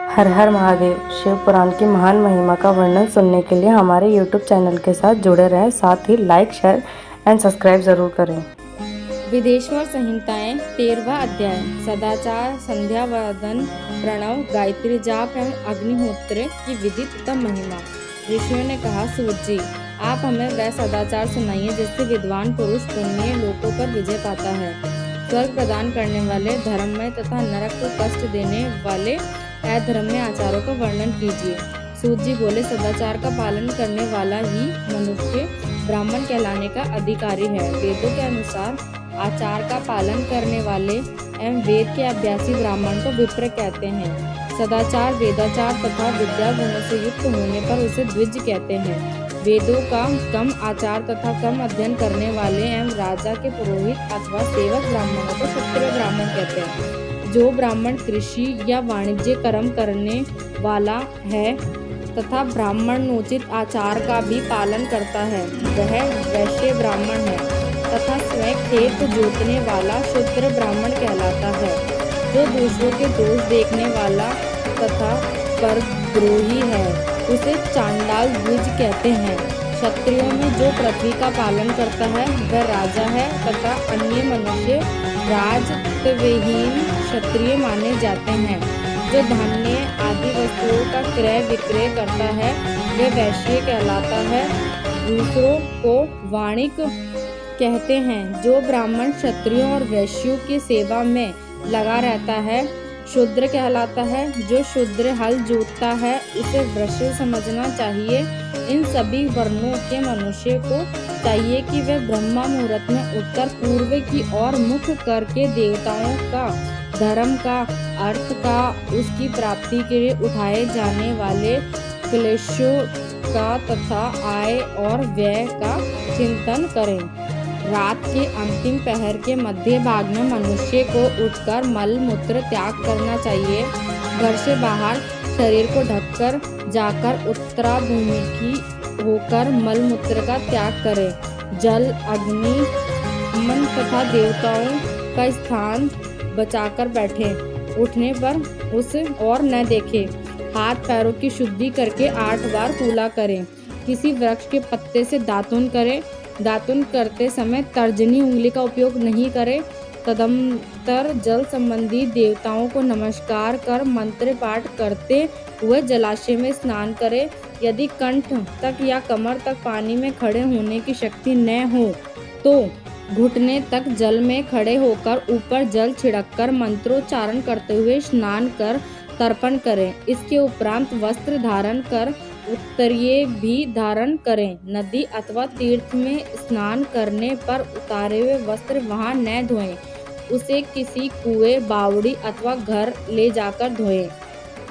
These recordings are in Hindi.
हर हर महादेव। शिव पुराण की महान महिमा का वर्णन सुनने के लिए हमारे YouTube चैनल के साथ जुड़े रहें। साथ ही लाइक, शेयर एंड सब्सक्राइब जरूर करें। विदेश्वर संहिताएं 13वां अध्याय सदाचार, संध्या वंदन, प्रणव, गायत्री जाप एवं अग्निहोत्र की विधि तथा महिमा। ऋषियों ने कहा, सूत जी, आप हमें वह सदाचार सुनाइए जिससे विद्वान पुरुष पुण्य लोकों पर विजय पाता है। स्वर्ग प्रदान करने वाले धर्ममय तथा नरक को कष्ट देने वाले अधर्ममय आचारों का वर्णन कीजिए। सूत जी बोले, सदाचार का पालन करने वाला ही मनुष्य ब्राह्मण कहलाने का अधिकारी है। वेदों के अनुसार आचार का पालन करने वाले एवं वेद के अभ्यासी ब्राह्मण को विप्र कहते हैं। सदाचार, वेदाचार तथा विद्या गुणों से युक्त होने पर उसे द्विज कहते हैं। वेदों का कम आचार तथा कम अध्ययन करने वाले एवं राजा के पुरोहित अथवा सेवक ब्राह्मणों को क्षत्रिय ब्राह्मण कहते हैं। जो ब्राह्मण कृषि या वाणिज्य कर्म करने वाला है तथा ब्राह्मणोचित आचार का भी पालन करता है, वह वैश्य ब्राह्मण है तथा स्वयं खेत जोतने वाला शूद्र ब्राह्मण कहलाता है। जो दूसरों के दोष देखने वाला तथा परद्रोही है, उसे चांडाल द्विज कहते हैं। क्षत्रियों में जो पृथ्वी का पालन करता है वह राजा है तथा अन्य मनुष्य राजत्वहीन क्षत्रिय माने जाते हैं। जो धान्य आदि वस्तुओं का क्रय विक्रय करता है वह वैश्य कहलाता है। दूसरों को वाणिक कहते हैं। जो ब्राह्मण क्षत्रियों और वैश्यों की सेवा में लगा रहता है शूद्र कहलाता है। जो शूद्र हल जोतता है उसे वृश्य समझना चाहिए। इन सभी वर्णों के मनुष्य को चाहिए कि वह ब्रह्मा मुहूर्त में उठकर पूर्व की ओर मुख करके देवताओं का, धर्म का, अर्थ का, उसकी प्राप्ति के लिए उठाए जाने वाले क्लेशों का तथा आय और व्यय का चिंतन करें। रात के अंतिम पहर के मध्य भाग में मनुष्य को उठकर मल मूत्र त्याग करना चाहिए। घर से बाहर शरीर को ढककर जाकर उत्तराभिमुखी होकर मल मूत्र का त्याग करें। जल, अग्नि, मन तथा देवताओं का स्थान बचाकर बैठे। उठने पर उस और न देखे। हाथ पैरों की शुद्धि करके 8 बार कूला करें। किसी वृक्ष के पत्ते से दातुन करें। दातुन करते समय तर्जनी उंगली का उपयोग नहीं करें। तदंतर जल संबंधी देवताओं को नमस्कार कर मंत्र पाठ करते हुए जलाशय में स्नान करें। यदि कंठ तक या कमर तक पानी में खड़े होने की शक्ति न हो तो घुटने तक जल में खड़े होकर ऊपर जल छिड़ककर मंत्रोच्चारण करते हुए स्नान कर तर्पण करें। इसके उपरांत वस्त्र धारण कर उत्तरीय भी धारण करें। नदी अथवा तीर्थ में स्नान करने पर उतारे हुए वस्त्र वहां न धोएं। उसे किसी कुएं, बावड़ी अथवा घर ले जाकर धोएं।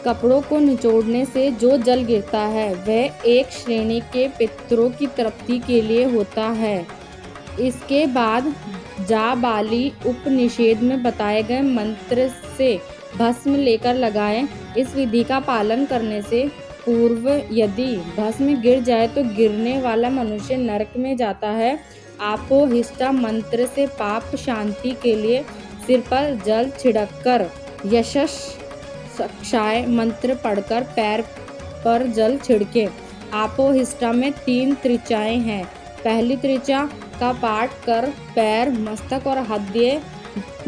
कपड़ों को निचोड़ने से जो जल गिरता है वह एक श्रेणी के पितरों की तृप्ति के लिए होता है। इसके बाद जाबाली उपनिषेध में बताए गए मंत्र से भस्म लेकर लगाएं। इस विधि का पालन करने से पूर्व यदि भस्म गिर जाए तो गिरने वाला मनुष्य नरक में जाता है। आपोहिष्टा मंत्र से पाप शांति के लिए सिर पर जल छिड़ककर यशस क्षाय मंत्र पढ़कर पैर पर जल छिड़के। आपोहिष्टा में 3 त्रिचाएं हैं। पहली त्रिचा का पाठ कर पैर, मस्तक और हृदय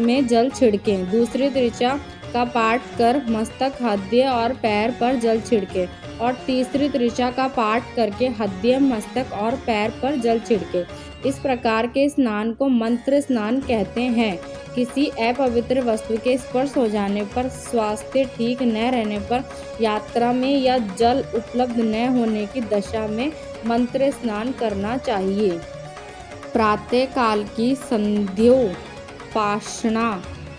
में जल छिड़कें। दूसरी त्रिचा का पाठ कर मस्तक, हृदय और पैर पर जल छिड़के और तीसरी त्रिचा का पाठ करके हृदय, मस्तक और पैर पर जल छिड़के। इस प्रकार के स्नान को मंत्र स्नान कहते हैं। किसी अपवित्र वस्तु के स्पर्श हो जाने पर, स्वास्थ्य ठीक न रहने पर, यात्रा में या जल उपलब्ध न होने की दशा में मंत्र स्नान करना चाहिए। प्रातः काल की संध्योपासना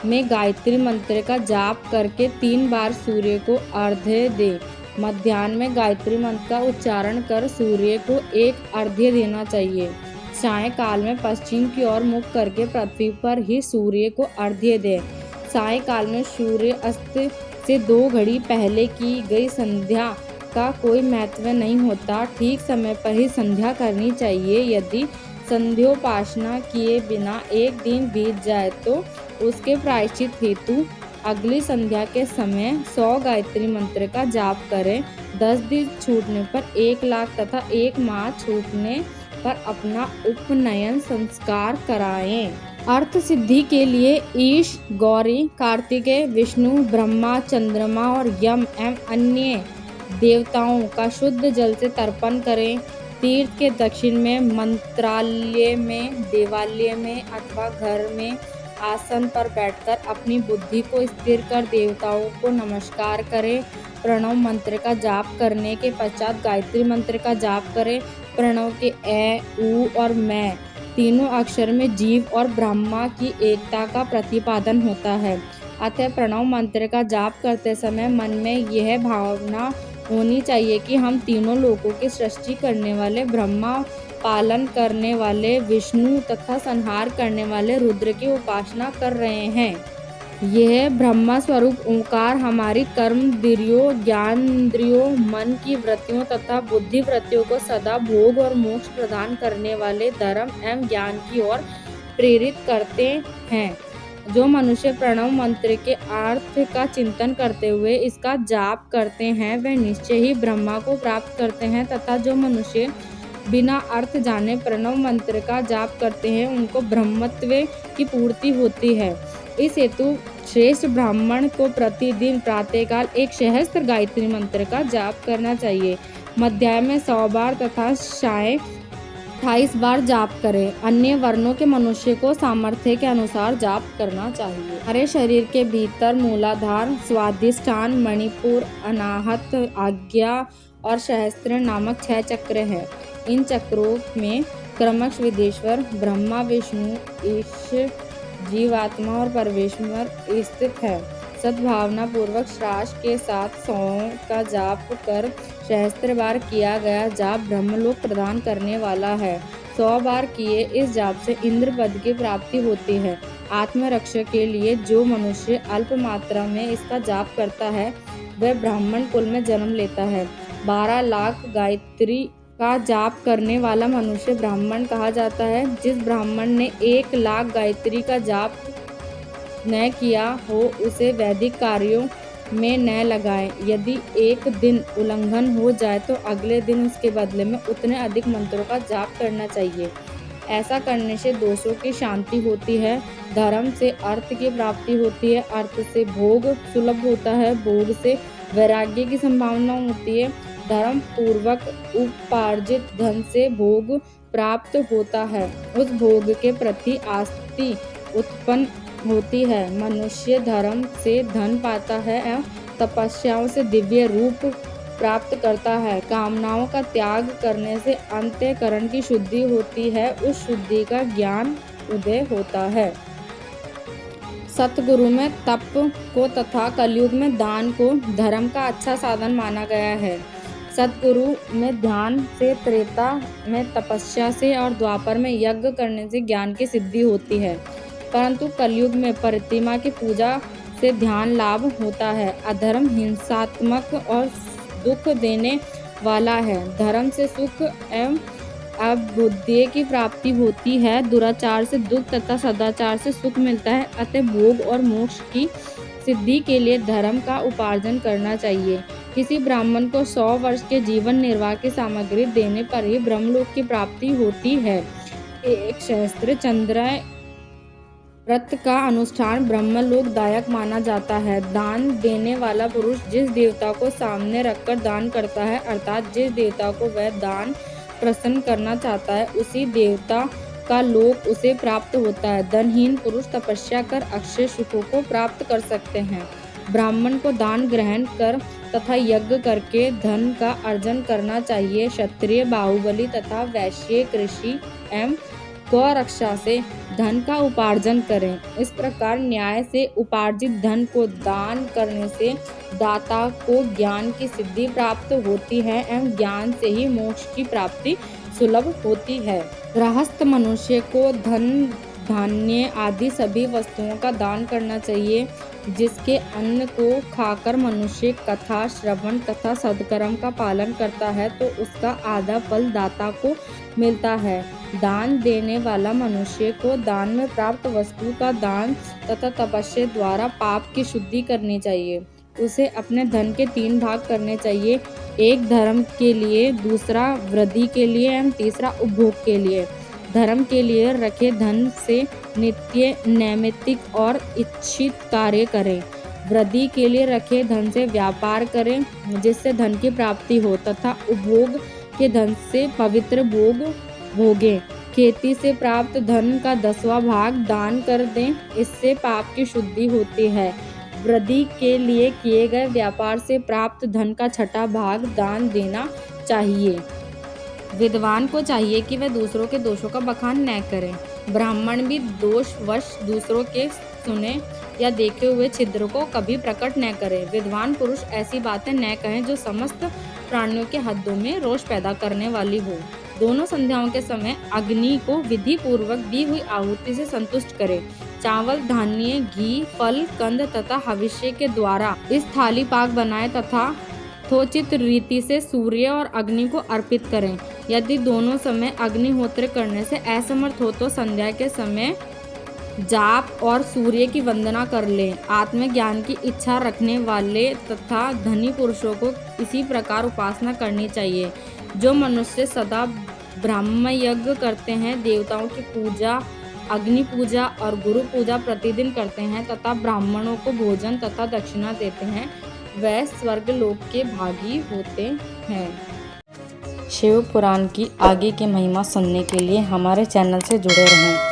में गायत्री मंत्र का जाप करके 3 बार सूर्य को अर्घ्य दे। मध्याह्न में गायत्री मंत्र का उच्चारण कर सूर्य को एक अर्घ्य देना चाहिए। सायंकाल में पश्चिम की ओर मुख करके पृथ्वी पर ही सूर्य को अर्घ्य दे। सायंकाल में सूर्य अस्त से 2 घड़ी पहले की गई संध्या का कोई महत्व नहीं होता। ठीक समय पर ही संध्या करनी चाहिए। यदि संध्योपासना किए बिना एक दिन बीत जाए तो उसके प्रायश्चित हेतु अगली संध्या के समय 100 गायत्री मंत्र का जाप करें। 10 दिन छूटने पर 1 लाख तथा 1 माह छूटने पर अपना उपनयन संस्कार कराएं। अर्थ सिद्धि के लिए ईश, गौरी, कार्तिकेय, विष्णु, ब्रह्मा, चंद्रमा और यम एवं अन्य देवताओं का शुद्ध जल से तर्पण करें। तीर्थ के दक्षिण में मंत्रालय में, देवालय में अथवा घर में आसन पर बैठकर अपनी बुद्धि को स्थिर कर देवताओं को नमस्कार करें। प्रणव मंत्र का जाप करने के पश्चात गायत्री मंत्र का जाप करें। प्रणव के ए, ऊ और मैं तीनों अक्षर में जीव और ब्रह्मा की एकता का प्रतिपादन होता है। अतः प्रणव मंत्र का जाप करते समय मन में यह भावना होनी चाहिए कि हम तीनों लोकों की सृष्टि करने वाले ब्रह्मा, पालन करने वाले विष्णु तथा संहार करने वाले रुद्र की उपासना कर रहे हैं। यह ब्रह्मा स्वरूप ओंकार हमारी कर्मेंद्रियों, ज्ञानेंद्रियों, मन की वृत्तियों तथा बुद्धि वृत्तियों को सदा भोग और मोक्ष प्रदान करने वाले धर्म एवं ज्ञान की ओर प्रेरित करते हैं। जो मनुष्य प्रणव मंत्र के अर्थ का चिंतन करते हुए इसका जाप करते हैं वे निश्चय ही ब्रह्मा को प्राप्त करते हैं, तथा जो मनुष्य बिना अर्थ जाने प्रणव मंत्र का जाप करते हैं उनको ब्रह्मत्व की पूर्ति होती है। इस हेतु श्रेष्ठ ब्राह्मण को प्रतिदिन प्रातःकाल 1 सहस्त्र गायत्री मंत्र का जाप करना चाहिए। मध्याह्न में 100 बार तथा साय 28 बार जाप करें। अन्य वर्णों के मनुष्य को सामर्थ्य के अनुसार जाप करना चाहिए। हमारे शरीर के भीतर मूलाधार, स्वादिष्ठान, मणिपुर, अनाहत, आज्ञा और सहस्त्र नामक 6 चक्र हैं। इन चक्रों में क्रमश विदेश्वर, ब्रह्मा, विष्णु, ईश, जीवात्मा और परमेश्वर स्थित है। सद्भावना पूर्वक श्रास के साथ 100 का जाप कर सहस्त्र बार किया गया जाप ब्रह्मलोक प्रदान करने वाला है। 100 बार किए इस जाप से इंद्र पद की प्राप्ति होती है। आत्मरक्षा के लिए जो मनुष्य अल्प मात्रा में इसका जाप करता है वह ब्राह्मण कुल में जन्म लेता है। 12 लाख गायत्री का जाप करने वाला मनुष्य ब्राह्मण कहा जाता है। जिस ब्राह्मण ने 1 लाख गायत्री का जाप न किया हो उसे वैदिक कार्यों में न लगाएं। यदि एक दिन उल्लंघन हो जाए तो अगले दिन उसके बदले में उतने अधिक मंत्रों का जाप करना चाहिए। ऐसा करने से दोषों की शांति होती है, धर्म से अर्थ की प्राप्ति होती है, अर्थ से भोग सुलभ होता है, भोग से वैराग्य की संभावना होती है, धर्म पूर्वक उपार्जित धन से भोग प्राप्त होता है, उस भोग के प्रति आसक्ति उत्पन्न होती है। मनुष्य धर्म से धन पाता है एवं तपस्याओं से दिव्य रूप प्राप्त करता है। कामनाओं का त्याग करने से अंतःकरण की शुद्धि होती है, उस शुद्धि का ज्ञान उदय होता है। सतगुरु में तप को तथा कलयुग में दान को धर्म का अच्छा साधन माना गया है। सतगुरु में ध्यान से, त्रेता में तपस्या से और द्वापर में यज्ञ करने से ज्ञान की सिद्धि होती है, परंतु कलयुग में प्रतिमा की पूजा से ध्यान लाभ होता है। अधर्म हिंसात्मक और दुख देने वाला है, धर्म से सुख एवं अभ्युदय की प्राप्ति होती है, दुराचार से दुख तथा सदाचार से सुख मिलता है। अतः भोग और मोक्ष की सिद्धि के लिए धर्म का उपार्जन करना चाहिए। किसी ब्राह्मण को 100 वर्ष के जीवन निर्वाह की सामग्री देने पर ही ब्रह्मलोक की प्राप्ति होती है। एक सहस्त्र चंद्र व्रत का अनुष्ठान ब्रह्मलोकदायक माना जाता है। दान देने वाला पुरुष जिस देवता को सामने रखकर दान करता है, अर्थात जिस देवता को वह दान प्रसन्न करना चाहता है, उसी देवता का लोक उसे प्राप्त होता है। धनहीन पुरुष तपस्या कर अक्षय सुखों को प्राप्त कर सकते हैं। ब्राह्मण को दान ग्रहण कर तथा यज्ञ करके धन का अर्जन करना चाहिए। क्षत्रिय बाहुबली तथा वैश्य कृषि एवं गौरक्षा से धन का उपार्जन करें। इस प्रकार न्याय से उपार्जित धन को दान करने से दाता को ज्ञान की सिद्धि प्राप्त होती है एवं ज्ञान से ही मोक्ष की प्राप्ति सुलभ होती है। गृहस्थ मनुष्य को धन, धान्य आदि सभी वस्तुओं का दान करना चाहिए। जिसके अन्न को खाकर मनुष्य कथा श्रवण तथा सद्कर्म का पालन करता है तो उसका आधा फल दाता को मिलता है। दान देने वाला मनुष्य को दान में प्राप्त वस्तु का दान तथा तपस्या द्वारा पाप की शुद्धि करनी चाहिए। उसे अपने धन के 3 भाग करने चाहिए, एक धर्म के लिए, दूसरा वृद्धि के लिए एवं तीसरा उपभोग के लिए। धर्म के लिए रखे धन से नित्य नैमित्तिक और इच्छित कार्य करें। वृद्धि के लिए रखे धन से व्यापार करें जिससे धन की प्राप्ति हो तथा उपभोग के धन से पवित्र भोग भोगें। खेती से प्राप्त धन का 10वां भाग दान कर दें, इससे पाप की शुद्धि होती है। वृद्धि के लिए किए गए व्यापार से प्राप्त धन का 6वां भाग दान देना चाहिए। विद्वान को चाहिए कि वह दूसरों के दोषों का बखान न करें। ब्राह्मण भी दोषवश दूसरों के सुने या देखे हुए छिद्र को कभी प्रकट न करें। विद्वान पुरुष ऐसी बातें न कहें जो समस्त प्राणियों के हृदयों में रोष पैदा करने वाली हो। दोनों संध्याओं के समय अग्नि को विधि पूर्वक दी हुई आहुति से संतुष्ट करें। चावल, धान्य, घी, फल, कंद तथा हविष्य के द्वारा इस थाली पाक बनाए तथा यथोचित रीति से सूर्य और अग्नि को अर्पित करें। यदि दोनों समय अग्निहोत्र करने से असमर्थ हो तो संध्या के समय जाप और सूर्य की वंदना कर लें। आत्मज्ञान की इच्छा रखने वाले तथा धनी पुरुषों को इसी प्रकार उपासना करनी चाहिए। जो मनुष्य सदा ब्रह्म यज्ञ करते हैं, देवताओं की पूजा, अग्नि पूजा और गुरु पूजा प्रतिदिन करते हैं तथा ब्राह्मणों को भोजन तथा दक्षिणा देते हैं, वह स्वर्ग लोक के भागी होते हैं। शिव पुराण की आगे की महिमा सुनने के लिए हमारे चैनल से जुड़े रहें।